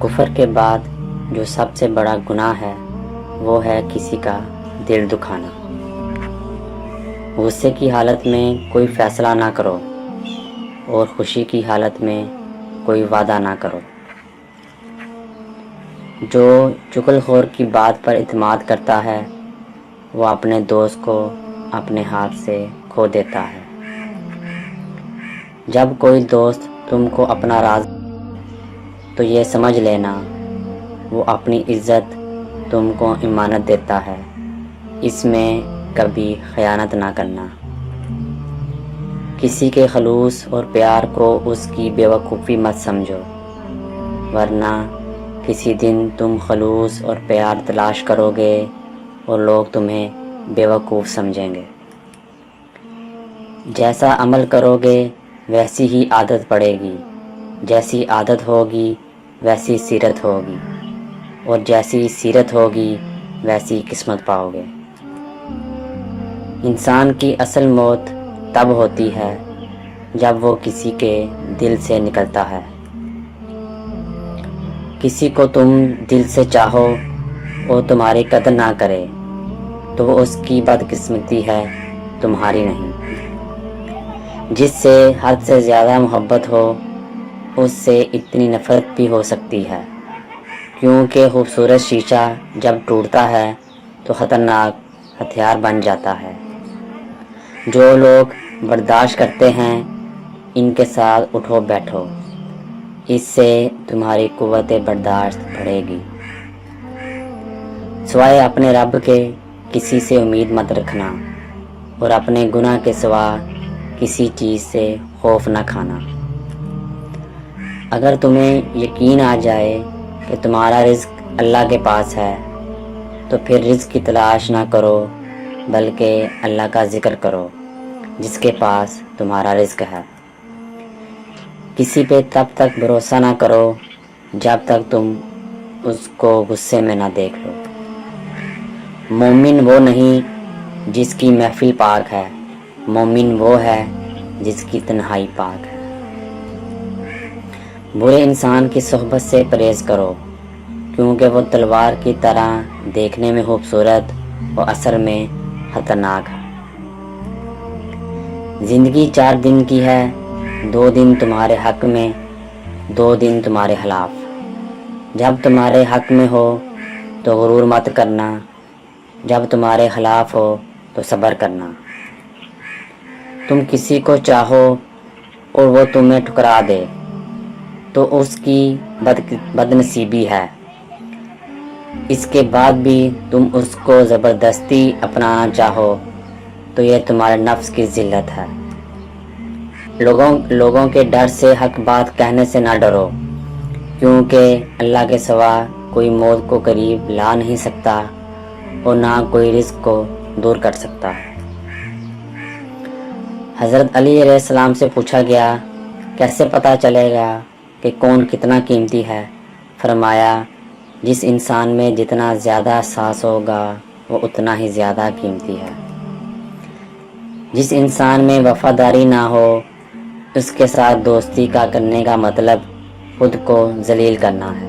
کفر کے بعد جو سب سے بڑا گناہ ہے وہ ہے کسی کا دل دکھانا۔ غصے کی حالت میں کوئی فیصلہ نہ کرو اور خوشی کی حالت میں کوئی وعدہ نہ کرو۔ جو چغل خور کی بات پر اعتماد کرتا ہے وہ اپنے دوست کو اپنے ہاتھ سے کھو دیتا ہے۔ جب کوئی دوست تم کو اپنا راز تو یہ سمجھ لینا وہ اپنی عزت تم کو امانت دیتا ہے، اس میں کبھی خیانت نہ کرنا۔ کسی کے خلوص اور پیار کو اس کی بے وقوفی مت سمجھو، ورنہ کسی دن تم خلوص اور پیار تلاش کرو گے اور لوگ تمہیں بے وقوف سمجھیں گے۔ جیسا عمل کرو گے ویسی ہی عادت پڑے گی، جیسی عادت ہوگی ویسی سیرت ہوگی، اور جیسی سیرت ہوگی ویسی قسمت پاؤ گے۔ انسان کی اصل موت تب ہوتی ہے جب وہ کسی کے دل سے نکلتا ہے۔ کسی کو تم دل سے چاہو اور تمہاری قدر نہ کرے تو وہ اس کی بدقسمتی ہے، تمہاری نہیں۔ جس سے حد سے زیادہ محبت ہو اس سے اتنی نفرت بھی ہو سکتی ہے، کیونکہ خوبصورت شیشہ جب ٹوٹتا ہے تو خطرناک ہتھیار بن جاتا ہے۔ جو لوگ برداشت کرتے ہیں ان کے ساتھ اٹھو بیٹھو، اس سے تمہاری قوت برداشت بڑھے گی۔ سوائے اپنے رب کے کسی سے امید مت رکھنا اور اپنے گناہ کے سوا کسی چیز سے خوف نہ کھانا۔ اگر تمہیں یقین آ جائے کہ تمہارا رزق اللہ کے پاس ہے تو پھر رزق کی تلاش نہ کرو بلکہ اللہ کا ذکر کرو جس کے پاس تمہارا رزق ہے۔ کسی پہ تب تک بھروسہ نہ کرو جب تک تم اس کو غصے میں نہ دیکھ لو۔ مومن وہ نہیں جس کی محفل پاک ہے، مومن وہ ہے جس کی تنہائی پاک ہے۔ برے انسان کی صحبت سے پرہیز کرو کیونکہ وہ تلوار کی طرح دیکھنے میں خوبصورت اور اثر میں خطرناک ہے۔ زندگی 4 دن کی ہے، 2 دن تمہارے حق میں، 2 دن تمہارے خلاف۔ جب تمہارے حق میں ہو تو غرور مت کرنا، جب تمہارے خلاف ہو تو صبر کرنا۔ تم کسی کو چاہو اور وہ تمہیں ٹھکرا دے تو اس کی بد نصیبی ہے، اس کے بعد بھی تم اس کو زبردستی اپنانا چاہو تو یہ تمہارے نفس کی ذلت ہے۔ لوگوں کے ڈر سے حق بات کہنے سے نہ ڈرو، کیونکہ اللہ کے سوا کوئی موت کو قریب لا نہیں سکتا اور نہ کوئی رزق کو دور کر سکتا ہے۔ حضرت علی علیہ السلام سے پوچھا گیا کیسے پتہ چلے گا کہ کون کتنا قیمتی ہے؟ فرمایا جس انسان میں جتنا زیادہ احساس ہوگا وہ اتنا ہی زیادہ قیمتی ہے۔ جس انسان میں وفاداری نہ ہو اس کے ساتھ دوستی کا کرنے کا مطلب خود کو ذلیل کرنا ہے۔